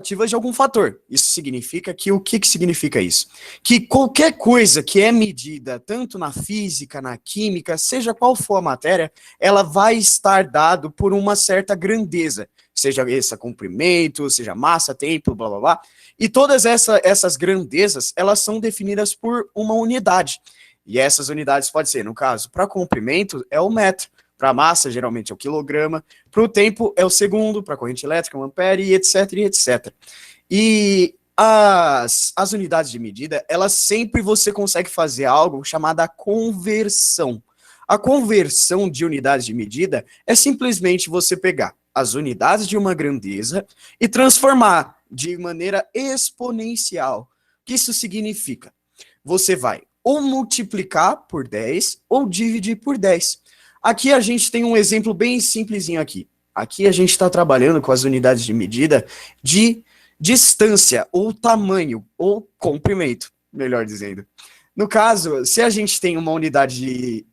de algum fator. Isso significa que, o que significa isso? Que qualquer coisa que é medida, tanto na física, na química, seja qual for a matéria, ela vai estar dado por uma certa grandeza, seja esse comprimento, seja massa, tempo, blá blá blá. E todas essas grandezas, elas são definidas por uma unidade. E essas unidades pode ser, no caso, para comprimento, é o metro. Para massa, geralmente é o quilograma. Para o tempo, é o segundo. Para a corrente elétrica, o ampere, e etc, e etc. E as unidades de medida, elas sempre você consegue fazer algo chamada conversão. A conversão de unidades de medida é simplesmente você pegar as unidades de uma grandeza e transformar de maneira exponencial. O que isso significa? Você vai ou multiplicar por 10 ou dividir por 10. Aqui a gente tem um exemplo bem simplesinho aqui. Aqui a gente está trabalhando com as unidades de medida de distância, ou tamanho, ou comprimento, melhor dizendo. No caso, se a gente tem uma unidade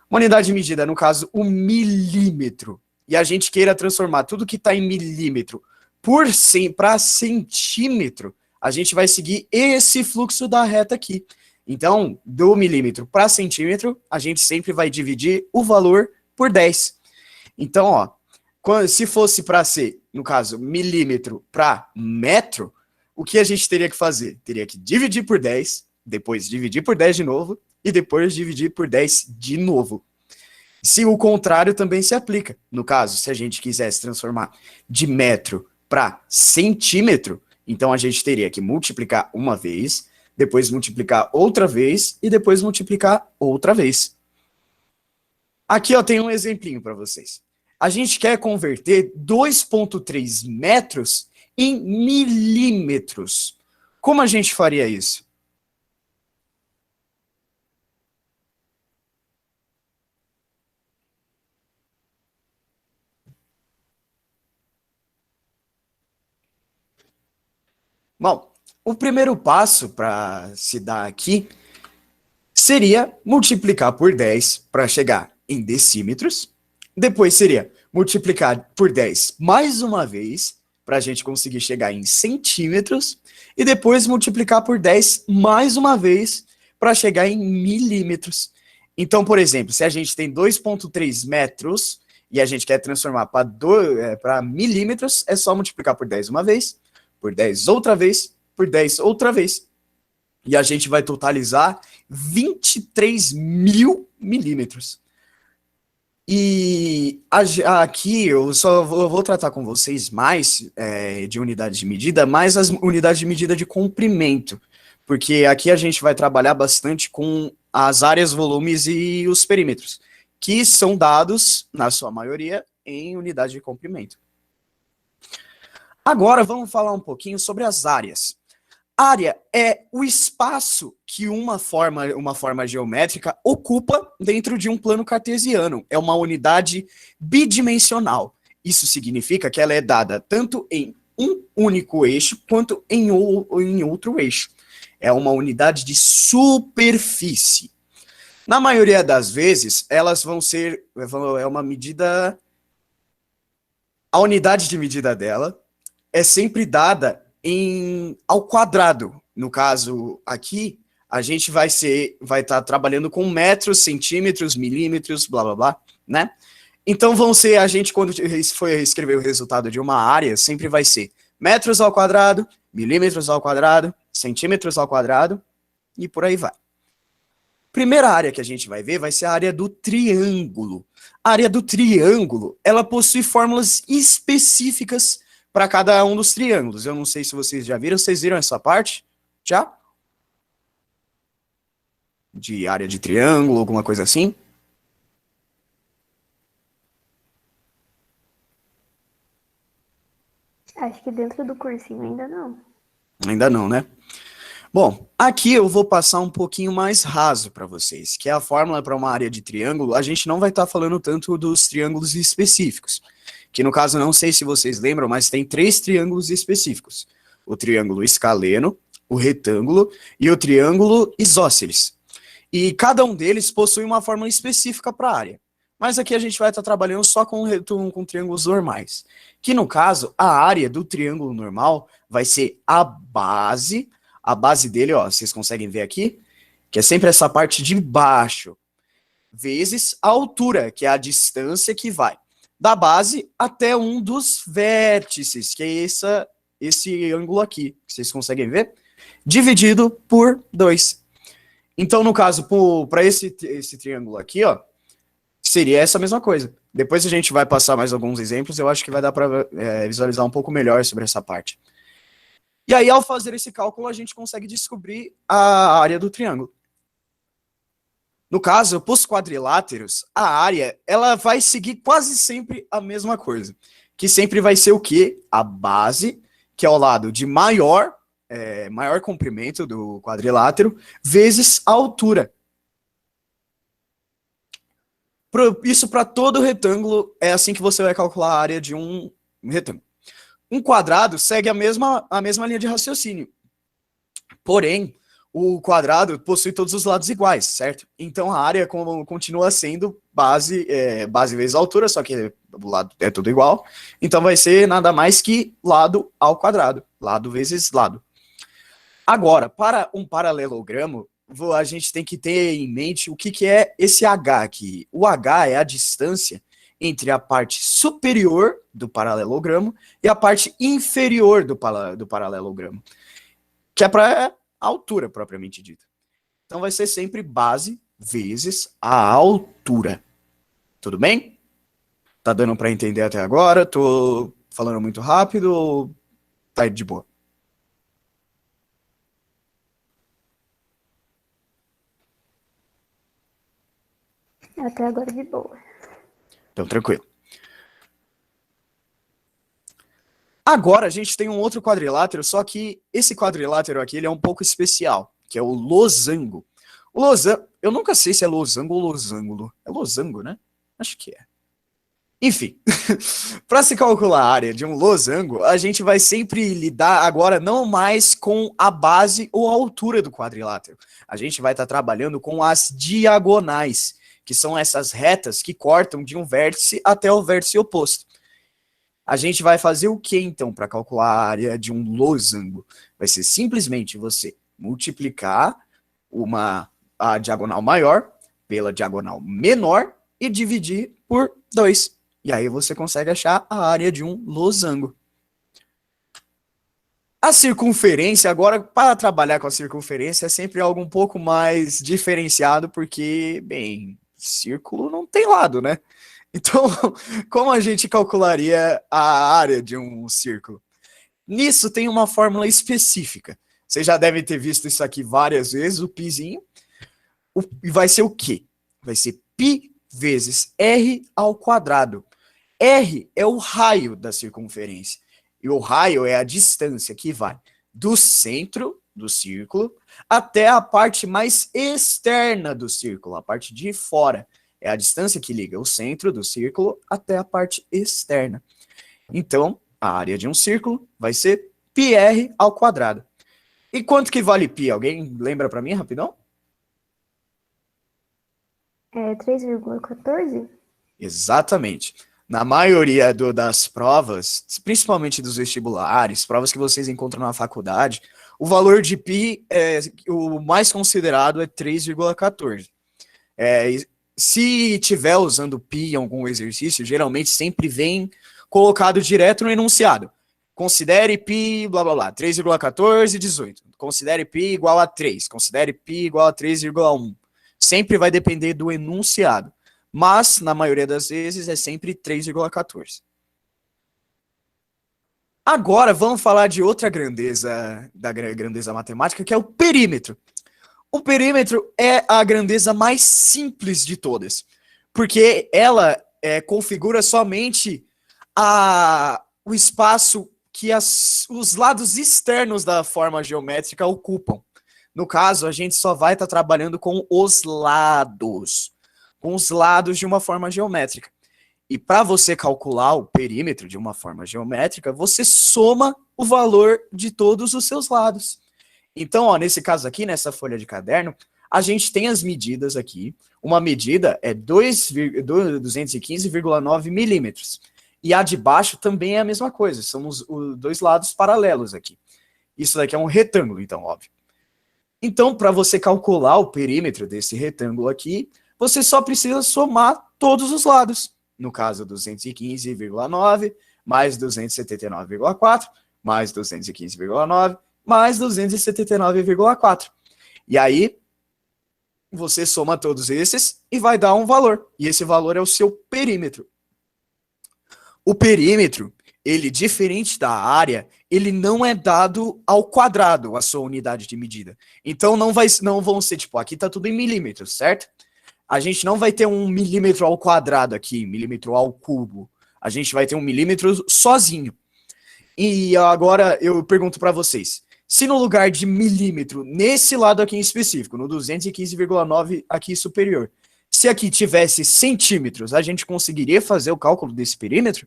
uma unidade de medida, no caso, o milímetro, e a gente queira transformar tudo que está em milímetro para centímetro, a gente vai seguir esse fluxo da reta aqui. Então, do milímetro para centímetro, a gente sempre vai dividir o valor por 10. Então, ó, se fosse para ser, no caso, milímetro para metro, o que a gente teria que fazer? Teria que dividir por 10, depois dividir por 10 de novo, e depois dividir por 10 de novo. Se o contrário também se aplica. No caso, se a gente quisesse transformar de metro para centímetro, então a gente teria que multiplicar uma vez, depois multiplicar outra vez e depois multiplicar outra vez. Aqui eu tenho um exemplinho para vocês. A gente quer converter 2,3 metros em milímetros. Como a gente faria isso? Bom, o primeiro passo para se dar aqui seria multiplicar por 10 para chegar em decímetros. Depois seria multiplicar por 10 mais uma vez para a gente conseguir chegar em centímetros. E depois multiplicar por 10 mais uma vez para chegar em milímetros. Então, por exemplo, se a gente tem 2,3 metros e a gente quer transformar para milímetros, é só multiplicar por 10 uma vez, por 10 outra vez, por 10 outra vez. E a gente vai totalizar 23 mil milímetros. E aqui eu só vou tratar com vocês mais de unidades de medida, mais as unidades de medida de comprimento. Porque aqui a gente vai trabalhar bastante com as áreas, volumes e os perímetros, que são dados, na sua maioria, em unidade de comprimento. Agora vamos falar um pouquinho sobre as áreas. Área é o espaço que uma forma geométrica ocupa dentro de um plano cartesiano. É uma unidade bidimensional. Isso significa que ela é dada tanto em um único eixo quanto em outro eixo. É uma unidade de superfície. Na maioria das vezes, elas vão ser... É uma medida... A unidade de medida dela é sempre dada ao quadrado. No caso aqui, a gente vai estar trabalhando com metros, centímetros, milímetros, blá blá blá, né? Então vão ser, a gente quando for escrever o resultado de uma área, sempre vai ser metros ao quadrado, milímetros ao quadrado, centímetros ao quadrado, e por aí vai. Primeira área que a gente vai ver vai ser a área do triângulo. A área do triângulo, ela possui fórmulas específicas para cada um dos triângulos. Eu não sei se vocês já viram. Vocês viram essa parte? Já? De área de triângulo, alguma coisa assim? Acho que dentro do cursinho ainda não. Ainda não, né? Bom, aqui eu vou passar um pouquinho mais raso para vocês, que é a fórmula para uma área de triângulo. A gente não vai estar falando tanto dos triângulos específicos, que no caso, não sei se vocês lembram, mas tem 3 triângulos específicos. O triângulo escaleno, o retângulo e o triângulo isósceles. E cada um deles possui uma fórmula específica para a área. Mas aqui a gente vai estar trabalhando só com triângulos normais. Que no caso, a área do triângulo normal vai ser a base dele, ó, vocês conseguem ver aqui, que é sempre essa parte de baixo, vezes a altura, que é a distância que vai da base até um dos vértices, que é esse ângulo aqui, que vocês conseguem ver, dividido por 2. Então, no caso, para esse triângulo aqui, ó, seria essa mesma coisa. Depois a gente vai passar mais alguns exemplos, eu acho que vai dar para visualizar um pouco melhor sobre essa parte. E aí, ao fazer esse cálculo, a gente consegue descobrir a área do triângulo. No caso, para os quadriláteros, a área ela vai seguir quase sempre a mesma coisa. Que sempre vai ser o quê? A base, que é o lado de maior comprimento do quadrilátero, vezes a altura. Isso para todo retângulo é assim que você vai calcular a área de um retângulo. Um quadrado segue a mesma linha de raciocínio. Porém, o quadrado possui todos os lados iguais, certo? Então a área continua sendo base vezes altura, só que o lado é tudo igual. Então vai ser nada mais que lado ao quadrado, lado vezes lado. Agora, para um paralelogramo, a gente tem que ter em mente o que é esse H aqui. O H é a distância entre a parte superior do paralelogramo e a parte inferior do paralelogramo, que é para a altura propriamente dita. Então vai ser sempre base vezes a altura. Tudo bem? Tá dando para entender até agora? Tô falando muito rápido ou tá de boa? Até agora de boa. Então, tranquilo. Agora a gente tem um outro quadrilátero, só que esse quadrilátero aqui ele é um pouco especial, que é o losango. O losango, eu nunca sei se é losango ou losângulo. É losango, né? Acho que é. Enfim, para se calcular a área de um losango, a gente vai sempre lidar agora não mais com a base ou a altura do quadrilátero. A gente vai estar trabalhando com as diagonais, que são essas retas que cortam de um vértice até o vértice oposto. A gente vai fazer o que então para calcular a área de um losango? Vai ser simplesmente você multiplicar a diagonal maior pela diagonal menor e dividir por 2. E aí você consegue achar a área de um losango. A circunferência, agora, para trabalhar com a circunferência, é sempre algo um pouco mais diferenciado, porque, bem, círculo não tem lado, né? Então, como a gente calcularia a área de um círculo? Nisso tem uma fórmula específica. Você já deve ter visto isso aqui várias vezes, o pizinho. E vai ser o quê? Vai ser π vezes r ao quadrado. R é o raio da circunferência. E o raio é a distância que vai do centro do círculo até a parte mais externa do círculo, a parte de fora. É a distância que liga o centro do círculo até a parte externa. Então, a área de um círculo vai ser πr ao quadrado. E quanto que vale π? Alguém lembra para mim, rapidão? É 3,14? Exatamente. Na maioria das provas, principalmente dos vestibulares, provas que vocês encontram na faculdade, o valor de π, o mais considerado é 3,14. Se tiver usando π em algum exercício, geralmente sempre vem colocado direto no enunciado. Considere π, blá blá blá, 3,14, 18. Considere π igual a 3. Considere π igual a 3,1. Sempre vai depender do enunciado. Mas, na maioria das vezes, é sempre 3,14. Agora, vamos falar de outra grandeza, da grandeza matemática, que é o perímetro. O perímetro é a grandeza mais simples de todas, porque ela configura somente o espaço que os lados externos da forma geométrica ocupam. No caso, a gente só vai estar trabalhando com os lados de uma forma geométrica. E para você calcular o perímetro de uma forma geométrica, você soma o valor de todos os seus lados. Então, ó, nesse caso aqui, nessa folha de caderno, a gente tem as medidas aqui. Uma medida é 215,9 milímetros. E a de baixo também é a mesma coisa, são os dois lados paralelos aqui. Isso daqui é um retângulo, então, óbvio. Então, para você calcular o perímetro desse retângulo aqui, você só precisa somar todos os lados. No caso, 215,9 mais 279,4 mais 215,9 mais 279,4. E aí, você soma todos esses e vai dar um valor. E esse valor é o seu perímetro. O perímetro, ele, diferente da área, ele não é dado ao quadrado, a sua unidade de medida. Então, não vão ser, tipo, aqui tá tudo em milímetros, certo? A gente não vai ter um milímetro ao quadrado aqui, milímetro ao cubo. A gente vai ter um milímetro sozinho. E agora eu pergunto para vocês, se no lugar de milímetro, nesse lado aqui em específico, no 215,9 aqui superior, se aqui tivesse centímetros, a gente conseguiria fazer o cálculo desse perímetro?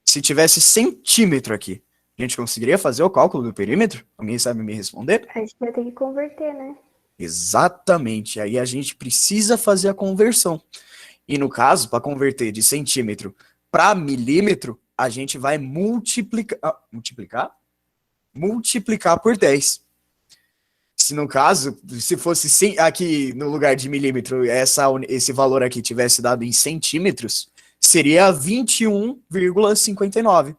Se tivesse centímetro aqui, a gente conseguiria fazer o cálculo do perímetro? Alguém sabe me responder? A gente vai ter que converter, né? Exatamente, aí a gente precisa fazer a conversão. E no caso, para converter de centímetro para milímetro, a gente vai multiplicar por 10. Se no caso, se fosse aqui no lugar de milímetro, esse valor aqui tivesse dado em centímetros, seria 21,59.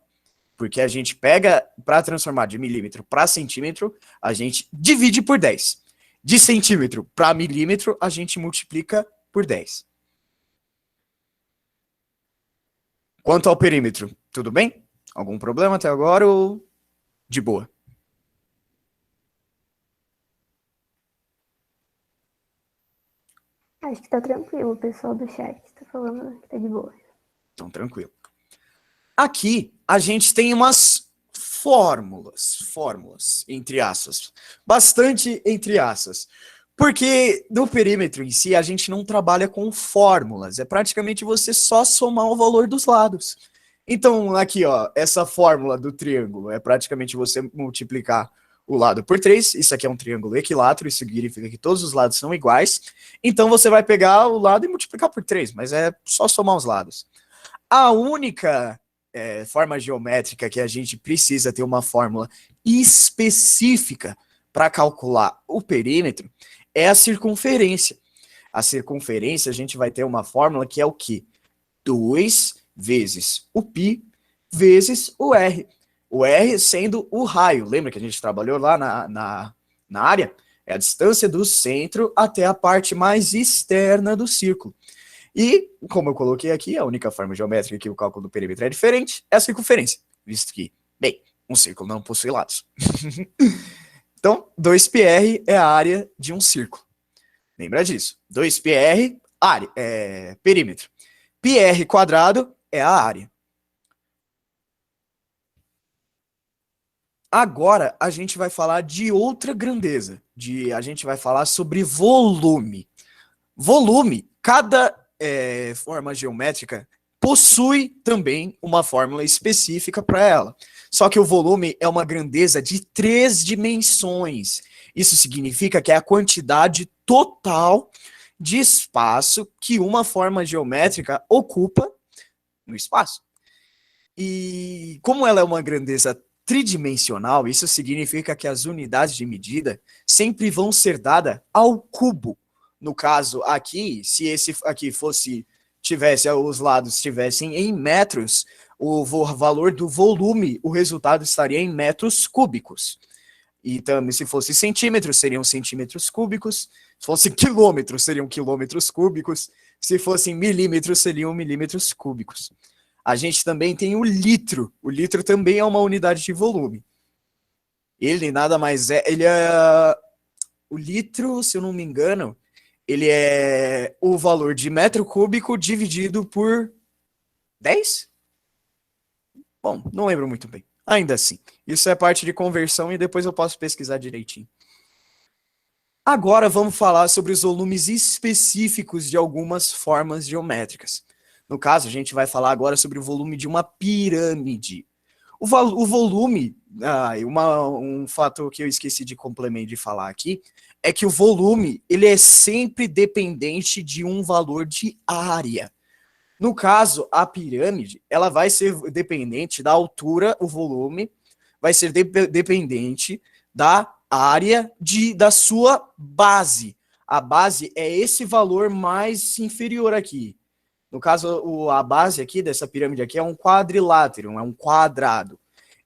Porque a gente pega, para transformar de milímetro para centímetro, a gente divide por 10. De centímetro para milímetro, a gente multiplica por 10. Quanto ao perímetro, tudo bem? Algum problema até agora ou de boa? Acho que tá tranquilo, o pessoal do chat tá falando que tá de boa. Então, tranquilo. Aqui, a gente tem umas fórmulas, entre aspas. Bastante entre aspas. Porque no perímetro em si, a gente não trabalha com fórmulas. É praticamente você só somar o valor dos lados. Então, aqui, ó, essa fórmula do triângulo é praticamente você multiplicar o lado por 3. Isso aqui é um triângulo equilátero, isso significa que todos os lados são iguais. Então, você vai pegar o lado e multiplicar por 3, mas é só somar os lados. A única forma geométrica que a gente precisa ter uma fórmula específica para calcular o perímetro é a circunferência. A circunferência, a gente vai ter uma fórmula que é o quê? 2 vezes o π vezes o r. O r sendo o raio. Lembra que a gente trabalhou lá na área? É a distância do centro até a parte mais externa do círculo. E, como eu coloquei aqui, a única forma geométrica que o cálculo do perímetro é diferente é a circunferência, visto que, bem, um círculo não possui lados. Então, 2πr é a área de um círculo. Lembra disso. 2πr, área, perímetro. πr quadrado é a área. Agora, a gente vai falar de outra grandeza. A gente vai falar sobre volume. Volume, cada forma geométrica possui também uma fórmula específica para ela. Só que o volume é uma grandeza de 3 dimensões. Isso significa que é a quantidade total de espaço que uma forma geométrica ocupa no espaço. E como ela é uma grandeza tridimensional, isso significa que as unidades de medida sempre vão ser dadas ao cubo. No caso aqui, se esse aqui os lados estivessem em metros, o valor do volume, o resultado estaria em metros cúbicos. E também, se fosse centímetros, seriam centímetros cúbicos. Se fosse quilômetros, seriam quilômetros cúbicos. Se fossem milímetros, seriam milímetros cúbicos. A gente também tem o litro. O litro também é uma unidade de volume. Ele nada mais é... O litro, se eu não me engano, ele é o valor de metro cúbico dividido por 10? Bom, não lembro muito bem. Ainda assim, isso é parte de conversão e depois eu posso pesquisar direitinho. Agora vamos falar sobre os volumes específicos de algumas formas geométricas. No caso, a gente vai falar agora sobre o volume de uma pirâmide. O volume, um fato que eu esqueci de complementar de falar aqui, é que o volume ele é sempre dependente de um valor de área. No caso, a pirâmide, ela vai ser dependente da altura, o volume vai ser dependente da área da sua base. A base é esse valor mais inferior aqui. No caso, a base aqui dessa pirâmide aqui é um quadrilátero, é um quadrado.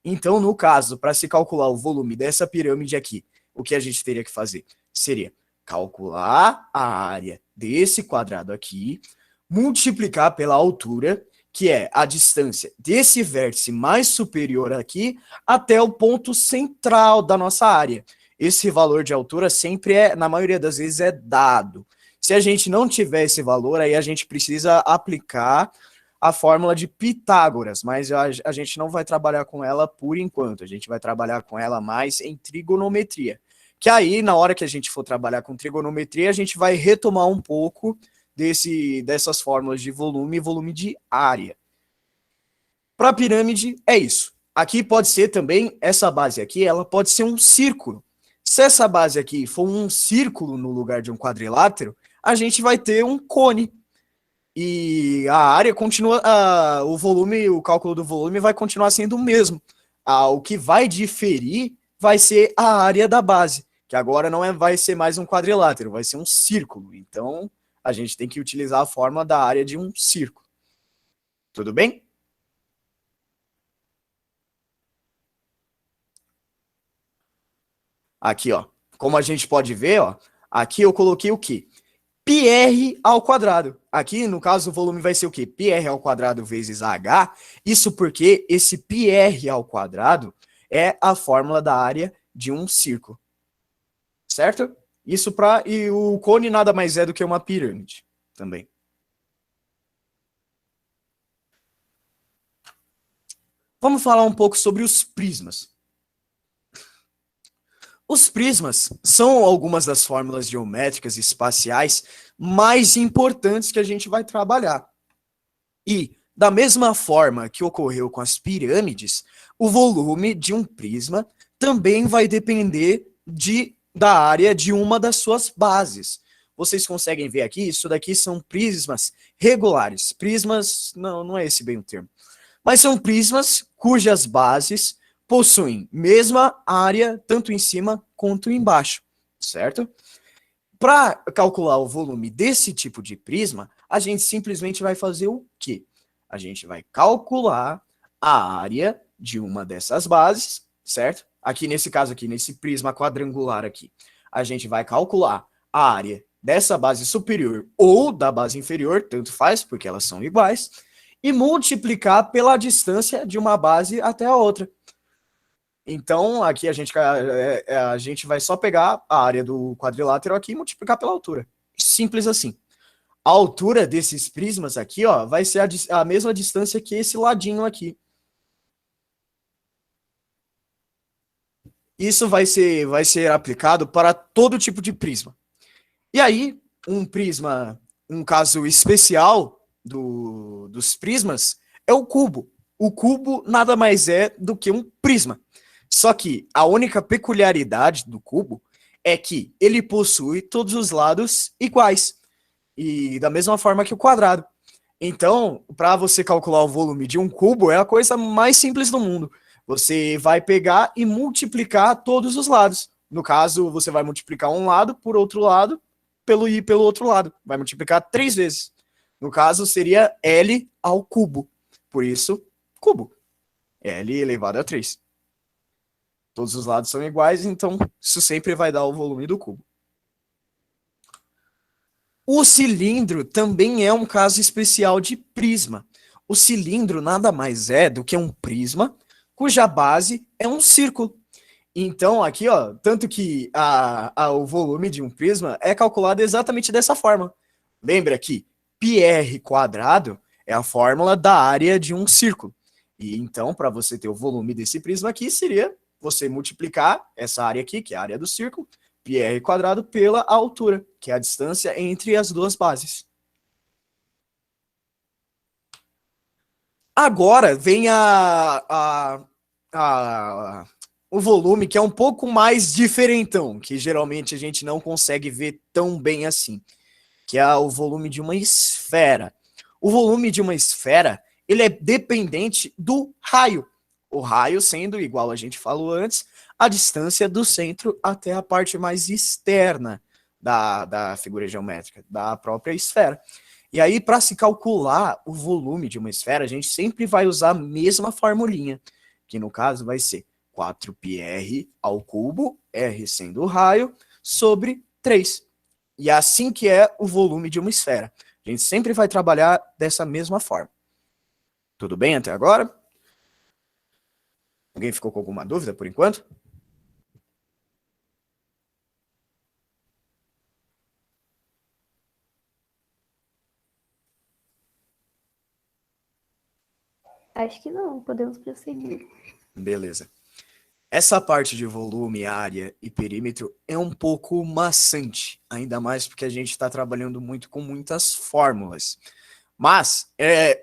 Então, no caso, para se calcular o volume dessa pirâmide aqui, o que a gente teria que fazer? Seria calcular a área desse quadrado aqui, multiplicar pela altura, que é a distância desse vértice mais superior aqui até o ponto central da nossa área. Esse valor de altura sempre na maioria das vezes, é dado. Se a gente não tiver esse valor, aí a gente precisa aplicar a fórmula de Pitágoras, mas a gente não vai trabalhar com ela por enquanto, a gente vai trabalhar com ela mais em trigonometria. Que aí, na hora que a gente for trabalhar com trigonometria, a gente vai retomar um pouco dessas fórmulas de volume e volume de área. Para a pirâmide, é isso. Aqui pode ser também, essa base aqui, ela pode ser um círculo. Se essa base aqui for um círculo no lugar de um quadrilátero, a gente vai ter um cone. E a área continua, o volume, o cálculo do volume vai continuar sendo o mesmo. O que vai diferir vai ser a área da base, que agora não vai ser mais um quadrilátero, vai ser um círculo. Então, a gente tem que utilizar a forma da área de um círculo. Tudo bem? Aqui, ó, como a gente pode ver, ó, aqui eu coloquei o quê? πr ao quadrado. Aqui, no caso, o volume vai ser o quê? πr ao quadrado vezes h. Isso porque esse πr ao quadrado é a fórmula da área de um círculo. Certo? Isso e o cone nada mais é do que uma pirâmide também. Vamos falar um pouco sobre os prismas. Os prismas são algumas das fórmulas geométricas e espaciais mais importantes que a gente vai trabalhar. E, da mesma forma que ocorreu com as pirâmides, o volume de um prisma também vai depender da área de uma das suas bases. Vocês conseguem ver aqui, isso daqui são prismas regulares. Prismas, não é esse bem o termo. Mas são prismas cujas bases possuem mesma área, tanto em cima quanto embaixo, certo? Para calcular o volume desse tipo de prisma, a gente simplesmente vai fazer o quê? A gente vai calcular a área de uma dessas bases, certo? Aqui nesse caso aqui, nesse prisma quadrangular aqui, a gente vai calcular a área dessa base superior ou da base inferior, tanto faz, porque elas são iguais, e multiplicar pela distância de uma base até a outra. Então, aqui a gente vai só pegar a área do quadrilátero aqui e multiplicar pela altura. Simples assim. A altura desses prismas aqui, ó, vai ser a mesma distância que esse ladinho aqui. Isso vai ser aplicado para todo tipo de prisma. E aí, um caso especial dos prismas é o cubo. O cubo nada mais é do que um prisma. Só que a única peculiaridade do cubo é que ele possui todos os lados iguais. E da mesma forma que o quadrado. Então, para você calcular o volume de um cubo, é a coisa mais simples do mundo. Você vai pegar e multiplicar todos os lados. No caso, você vai multiplicar um lado por outro lado, pelo outro lado. Vai multiplicar 3 vezes. No caso, seria L ao cubo. Por isso, cubo. L elevado a 3. Todos os lados são iguais, então isso sempre vai dar o volume do cubo. O cilindro também é um caso especial de prisma. O cilindro nada mais é do que um prisma cuja base é um círculo. Então, aqui, ó, tanto que o volume de um prisma é calculado exatamente dessa forma. Lembra que πr quadrado é a fórmula da área de um círculo. E então, para você ter o volume desse prisma aqui, seria você multiplicar essa área aqui, que é a área do círculo, πr quadrado, pela altura, que é a distância entre as duas bases. Agora vem o volume que é um pouco mais diferentão, que geralmente a gente não consegue ver tão bem assim, que é o volume de uma esfera. O volume de uma esfera, ele é dependente do raio. O raio sendo, igual a gente falou antes, a distância do centro até a parte mais externa da figura geométrica, da própria esfera. E aí, para se calcular o volume de uma esfera, a gente sempre vai usar a mesma formulinha, que no caso vai ser 4πr ao cubo, r sendo o raio, sobre 3. E é assim que é o volume de uma esfera. A gente sempre vai trabalhar dessa mesma forma. Tudo bem até agora? Alguém ficou com alguma dúvida por enquanto? Acho que não, podemos prosseguir. Beleza. Essa parte de volume, área e perímetro é um pouco maçante, ainda mais porque a gente está trabalhando muito com muitas fórmulas. Mas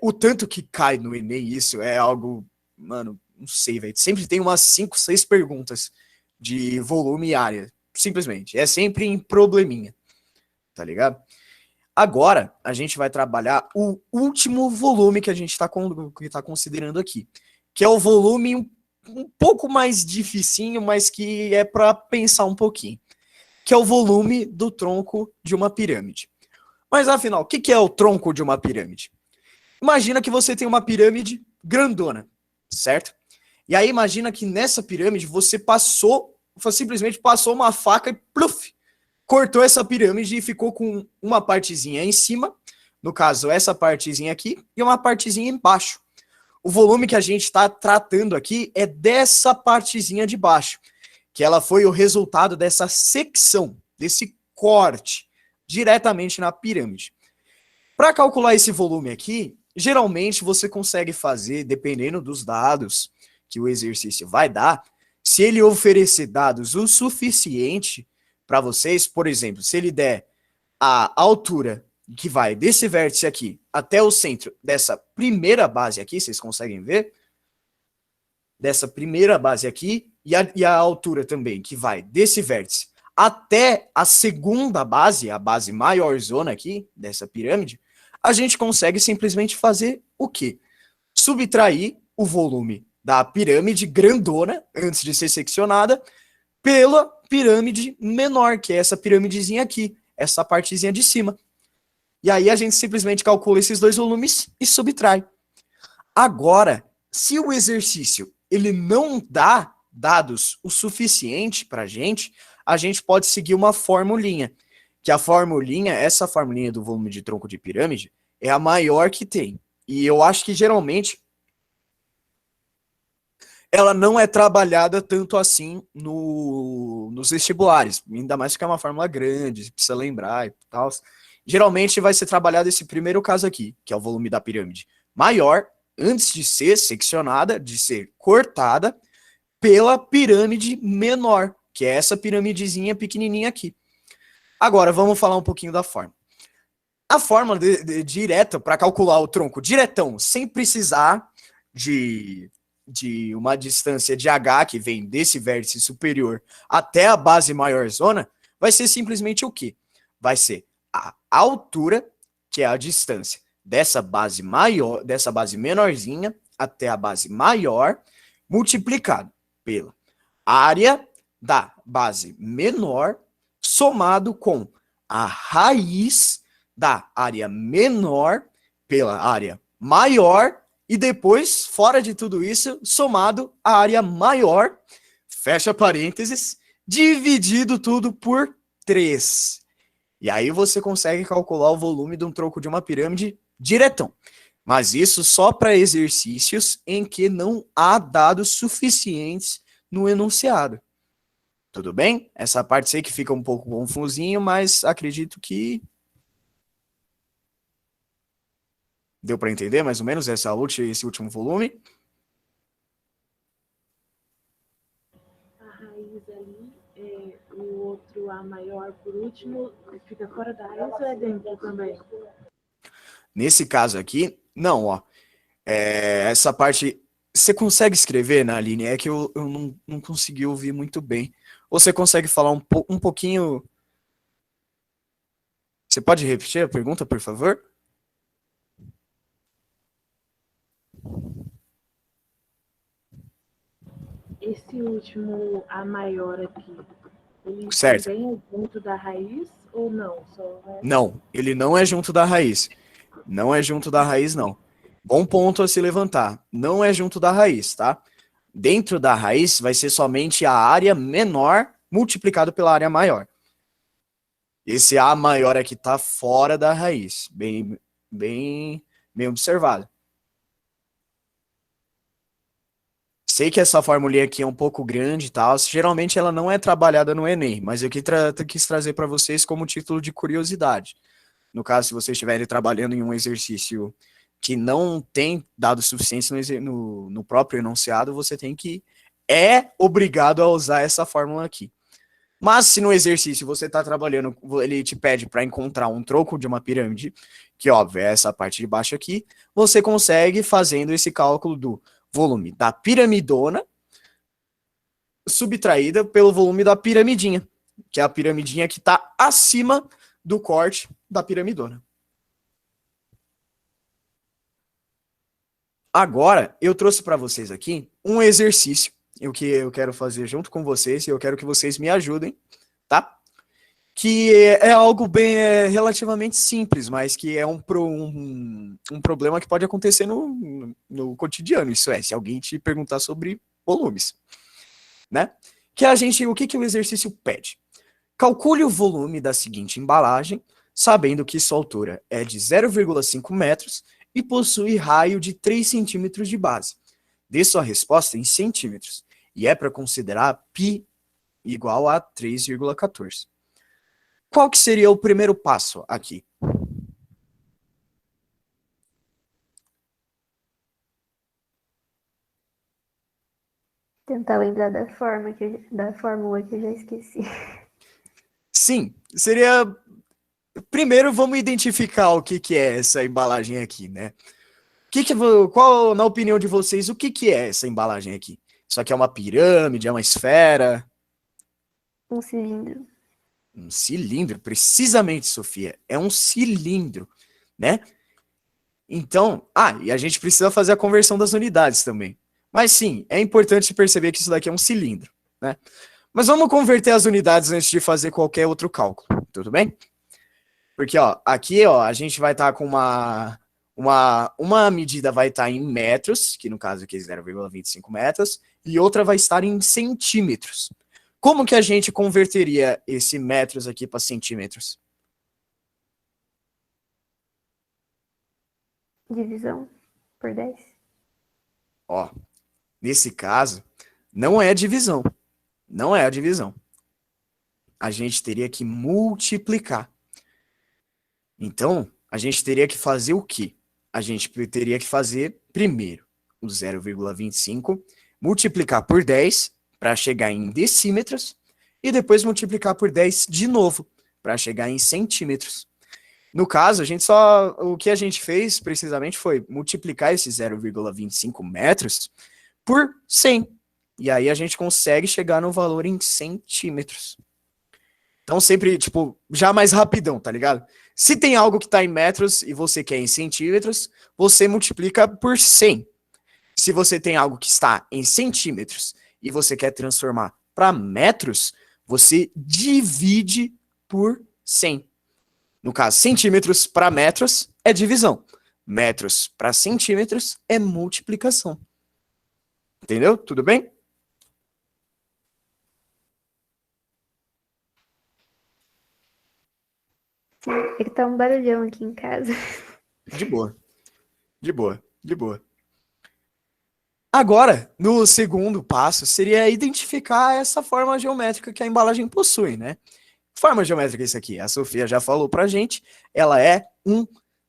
o tanto que cai no Enem isso é algo, mano, não sei, velho. Sempre tem umas 5, 6 perguntas de volume e área, simplesmente. É sempre em probleminha, tá ligado? Agora, a gente vai trabalhar o último volume que a gente está considerando aqui, que é o volume um pouco mais dificinho, mas que é para pensar um pouquinho, que é o volume do tronco de uma pirâmide. Mas afinal, o que é o tronco de uma pirâmide? Imagina que você tem uma pirâmide grandona, certo? E aí imagina que nessa pirâmide você simplesmente passou uma faca e pluf, cortou essa pirâmide e ficou com uma partezinha em cima, no caso essa partezinha aqui, e uma partezinha embaixo. O volume que a gente está tratando aqui é dessa partezinha de baixo, que ela foi o resultado dessa secção, desse corte, diretamente na pirâmide. Para calcular esse volume aqui, geralmente você consegue fazer, dependendo dos dados que o exercício vai dar, se ele oferecer dados o suficiente para vocês, por exemplo, se ele der a altura que vai desse vértice aqui até o centro dessa primeira base aqui, vocês conseguem ver? Dessa primeira base aqui, e a altura também, que vai desse vértice até a segunda base, a base maior zona aqui, dessa pirâmide, a gente consegue simplesmente fazer o quê? Subtrair o volume da pirâmide grandona, antes de ser seccionada, pela pirâmide menor, que é essa pirâmidezinha aqui, essa partezinha de cima. E aí a gente simplesmente calcula esses dois volumes e subtrai. Agora, se o exercício ele não dá dados o suficiente para a gente pode seguir uma formulinha, que a formulinha, essa formulinha do volume de tronco de pirâmide, é a maior que tem. E eu acho que geralmente ela não é trabalhada tanto assim nos vestibulares, ainda mais que é uma fórmula grande, precisa lembrar e tal. Geralmente vai ser trabalhado esse primeiro caso aqui, que é o volume da pirâmide maior, antes de ser seccionada, de ser cortada, pela pirâmide menor, que é essa piramidezinha pequenininha aqui. Agora, vamos falar um pouquinho da forma. A fórmula direta para calcular o tronco diretão, sem precisar de uma distância de h, que vem desse vértice superior até a base maior zona, vai ser simplesmente o quê? Vai ser a altura, que é a distância dessa base maior, dessa base menorzinha até a base maior, multiplicado pela área da base menor, somado com a raiz da área menor pela área maior, e depois, fora de tudo isso, somado a área maior, fecha parênteses, dividido tudo por 3. E aí você consegue calcular o volume de um tronco de uma pirâmide diretão. Mas isso só para exercícios em que não há dados suficientes no enunciado. Tudo bem? Essa parte sei que fica um pouco confusinho, mas acredito que deu para entender mais ou menos esse último volume. A raiz ali, o outro A maior por último, fica fora da raiz ou é dentro também? Nesse caso aqui, não, ó. Essa parte Você consegue escrever, na Aline? É que eu não consegui ouvir muito bem. Ou você consegue falar um pouquinho... Você pode repetir a pergunta, por favor? Esse último, a maior aqui, ele Certo. também é junto da raiz ou não? Só é... Não, ele não é junto da raiz. Não é junto da raiz, não. Bom ponto a se levantar. Não é junto da raiz, tá? Dentro da raiz vai ser somente a área menor multiplicado pela área maior. Esse A maior aqui está fora da raiz. Bem observado. Sei que essa formulinha aqui é um pouco grande e tal. Geralmente ela não é trabalhada no Enem, mas eu quis trazer para vocês como título de curiosidade. No caso, se vocês estiverem trabalhando em um exercício que não tem dados suficientes no próprio enunciado, você é obrigado a usar essa fórmula aqui. Mas se no exercício você está trabalhando, ele te pede para encontrar um troco de uma pirâmide, que óbvio é essa parte de baixo aqui, você consegue fazendo esse cálculo do volume da piramidona subtraída pelo volume da piramidinha, que é a piramidinha que está acima do corte da piramidona. Agora, eu trouxe para vocês aqui um exercício, o que eu quero fazer junto com vocês, e eu quero que vocês me ajudem, tá? Que é algo relativamente simples, mas que é um problema que pode acontecer no cotidiano, isso é, se alguém te perguntar sobre volumes, né? O que o exercício pede? Calcule o volume da seguinte embalagem, sabendo que sua altura é de 0,5 metros e possui raio de 3 centímetros de base. Dê sua resposta em centímetros, e é para considerar π igual a 3,14. Qual que seria o primeiro passo aqui? Tentar lembrar da fórmula que eu já esqueci. Sim, seria... Primeiro vamos identificar o que é essa embalagem aqui, né? Qual, na opinião de vocês, o que é essa embalagem aqui? Isso aqui é uma pirâmide, é uma esfera? Um cilindro. Um cilindro, precisamente, Sofia. É um cilindro, né? Então, e a gente precisa fazer a conversão das unidades também. Mas sim, é importante perceber que isso daqui é um cilindro, né? Mas vamos converter as unidades antes de fazer qualquer outro cálculo, tudo bem? Porque, aqui, a gente vai estar com uma medida vai estar em metros, que no caso aqui é 0,25 metros, e outra vai estar em centímetros. Como que a gente converteria esse metros aqui para centímetros? Divisão por 10. Nesse caso, não é divisão. Não é a divisão. A gente teria que multiplicar. Então, a gente teria que fazer o quê? A gente teria que fazer, primeiro, o 0,25, multiplicar por 10 para chegar em decímetros, e depois multiplicar por 10 de novo, para chegar em centímetros. No caso, o que a gente fez, precisamente, foi multiplicar esses 0,25 metros por 100. E aí a gente consegue chegar no valor em centímetros. Então sempre, já mais rapidão, tá ligado? Se tem algo que tá em metros e você quer em centímetros, você multiplica por 100. Se você tem algo que está em centímetros e você quer transformar para metros, você divide por 100. No caso, centímetros para metros é divisão. Metros para centímetros é multiplicação. Entendeu? Tudo bem? Sim, é que tá um barulhão aqui em casa. De boa. De boa. De boa. Agora, no segundo passo, seria identificar essa forma geométrica que a embalagem possui, né? Forma geométrica é isso aqui, a Sofia já falou pra gente, ela é um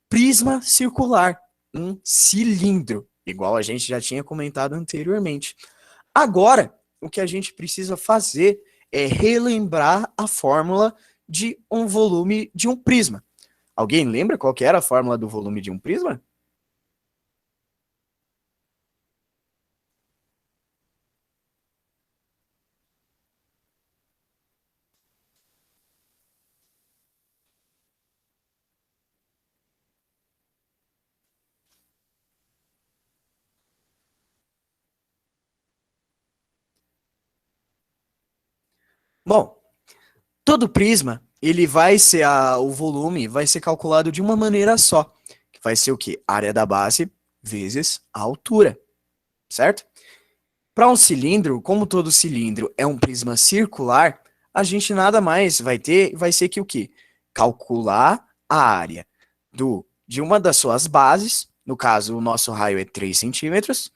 prisma circular, um cilindro, igual a gente já tinha comentado anteriormente. Agora, o que a gente precisa fazer é relembrar a fórmula de um volume de um prisma. Alguém lembra qual que era a fórmula do volume de um prisma? Bom, todo prisma, ele vai ser, o volume vai ser calculado de uma maneira só, que vai ser o quê? Área da base vezes a altura, certo? Para um cilindro, como todo cilindro é um prisma circular, a gente nada mais vai ser que o quê? Calcular a área de uma das suas bases, no caso o nosso raio é 3 centímetros,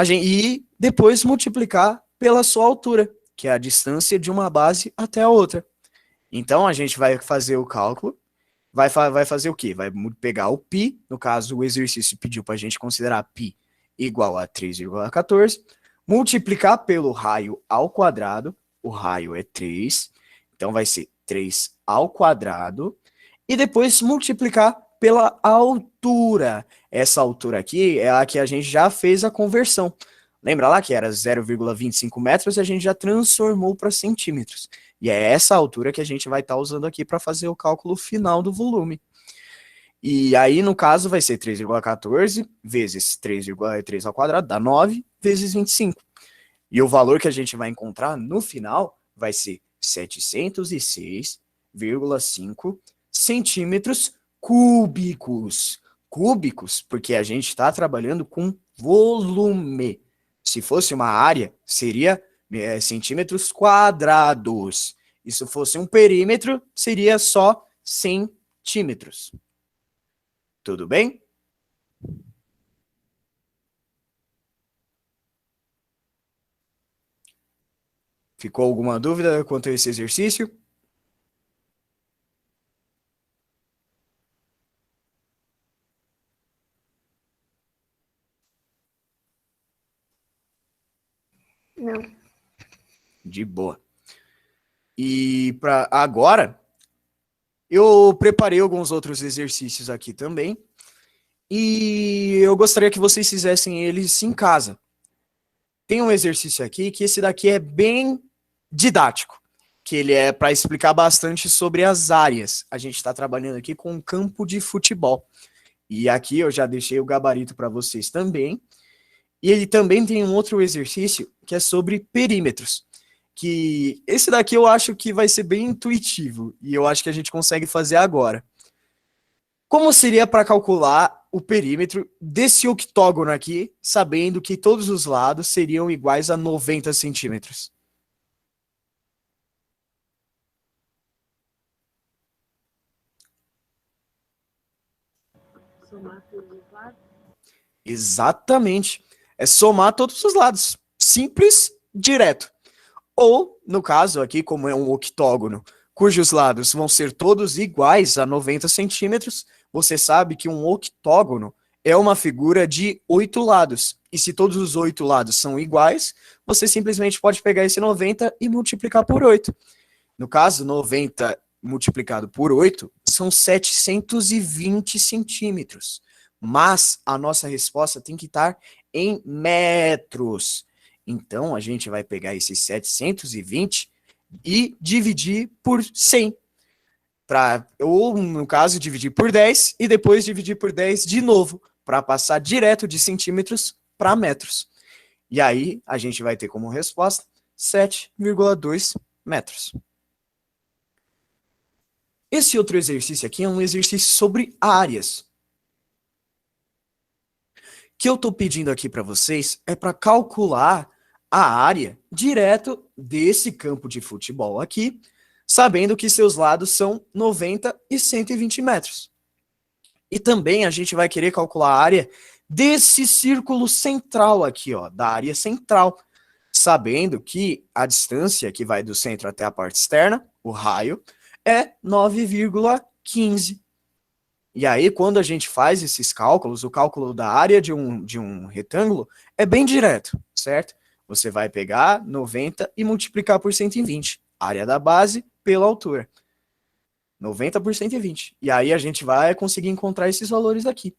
e depois multiplicar pela sua altura, que é a distância de uma base até a outra. Então a gente vai fazer o cálculo, vai fazer o quê? Vai pegar o π, no caso o exercício pediu para a gente considerar π igual a 3,14, multiplicar pelo raio ao quadrado, o raio é 3, então vai ser 3 ao quadrado, e depois multiplicar pela altura. Essa altura aqui é a que a gente já fez a conversão. Lembra lá que era 0,25 metros e a gente já transformou para centímetros. E é essa altura que a gente vai estar usando aqui para fazer o cálculo final do volume. E aí, no caso, vai ser 3,14 vezes 3,3 ao quadrado, dá 9, vezes 25. E o valor que a gente vai encontrar no final vai ser 706,5 centímetros cúbicos. Cúbicos, porque a gente está trabalhando com volume. Se fosse uma área, seria centímetros quadrados. E se fosse um perímetro, seria só centímetros. Tudo bem? Ficou alguma dúvida quanto a esse exercício? Não. De boa. E para agora, eu preparei alguns outros exercícios aqui também. E eu gostaria que vocês fizessem eles em casa. Tem um exercício aqui que esse daqui é bem didático, que ele é para explicar bastante sobre as áreas. A gente está trabalhando aqui com um campo de futebol. E aqui eu já deixei o gabarito para vocês também. E ele também tem um outro exercício que é sobre perímetros. Que esse daqui eu acho que vai ser bem intuitivo. E eu acho que a gente consegue fazer agora. Como seria para calcular o perímetro desse octógono aqui, sabendo que todos os lados seriam iguais a 90 centímetros? Somar todos os lados? Exatamente. É somar todos os lados. Simples, direto. Ou, no caso aqui, como é um octógono, cujos lados vão ser todos iguais a 90 centímetros, você sabe que um octógono é uma figura de 8 lados. E se todos os 8 lados são iguais, você simplesmente pode pegar esse 90 e multiplicar por 8. No caso, 90 multiplicado por 8 são 720 centímetros. Mas a nossa resposta tem que estar em metros. Então, a gente vai pegar esses 720 e dividir por 100. Ou, no caso, dividir por 10 e depois dividir por 10 de novo, para passar direto de centímetros para metros. E aí, a gente vai ter como resposta 7,2 metros. Esse outro exercício aqui é um exercício sobre áreas. O que eu estou pedindo aqui para vocês é para calcular a área direto desse campo de futebol aqui, sabendo que seus lados são 90 e 120 metros. E também a gente vai querer calcular a área desse círculo central aqui, ó, da área central, sabendo que a distância que vai do centro até a parte externa, o raio, é 9,15. E aí, quando a gente faz esses cálculos, o cálculo da área de um retângulo é bem direto, certo? Você vai pegar 90 e multiplicar por 120. Área da base pela altura. 90 por 120. E aí a gente vai conseguir encontrar esses valores aqui.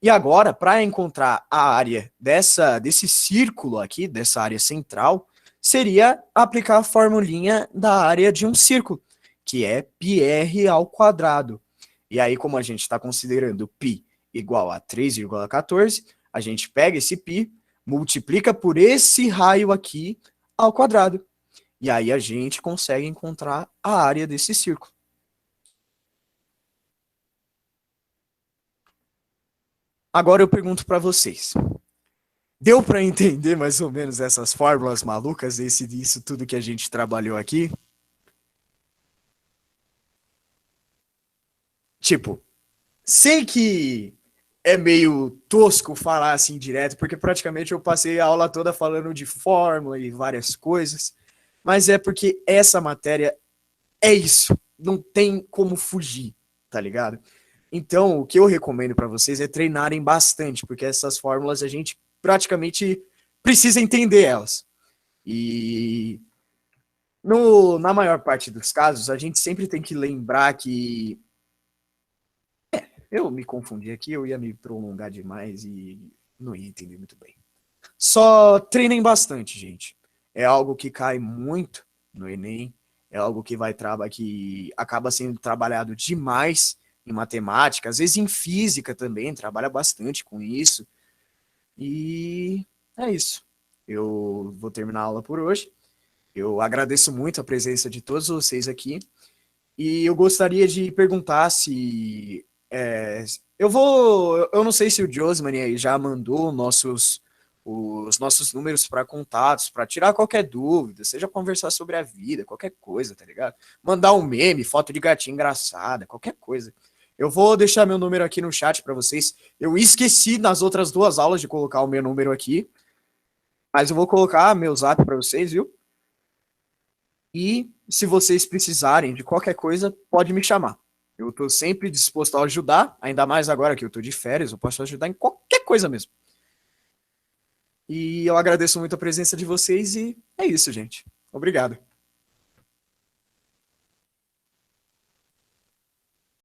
E agora, para encontrar a área desse círculo aqui, dessa área central, seria aplicar a formulinha da área de um círculo, que é πr ao quadrado. E aí, como a gente está considerando π igual a 3,14, a gente pega esse π, multiplica por esse raio aqui ao quadrado. E aí a gente consegue encontrar a área desse círculo. Agora eu pergunto para vocês. Deu para entender mais ou menos essas fórmulas malucas, isso tudo que a gente trabalhou aqui? Tipo, sei que é meio tosco falar assim direto, porque praticamente eu passei a aula toda falando de fórmula e várias coisas, mas é porque essa matéria é isso, não tem como fugir, tá ligado? Então, o que eu recomendo para vocês é treinarem bastante, porque essas fórmulas a gente praticamente precisa entender elas. E na maior parte dos casos, a gente sempre tem que lembrar que eu me confundi aqui, eu ia me prolongar demais e não ia entender muito bem. Só treinem bastante, gente. É algo que cai muito no Enem, é algo que acaba sendo trabalhado demais em matemática, às vezes em física também, trabalha bastante com isso. E é isso. Eu vou terminar a aula por hoje. Eu agradeço muito a presença de todos vocês aqui. E eu gostaria de perguntar se. Eu não sei se o Josman aí já mandou os nossos números para contatos, para tirar qualquer dúvida, seja conversar sobre a vida, qualquer coisa, tá ligado? Mandar um meme, foto de gatinha engraçada, qualquer coisa. Eu vou deixar meu número aqui no chat para vocês. Eu esqueci nas outras 2 aulas de colocar o meu número aqui, mas eu vou colocar meu zap para vocês, viu? E se vocês precisarem de qualquer coisa, pode me chamar. Eu estou sempre disposto a ajudar, ainda mais agora que eu estou de férias, eu posso ajudar em qualquer coisa mesmo. E eu agradeço muito a presença de vocês e é isso, gente. Obrigado.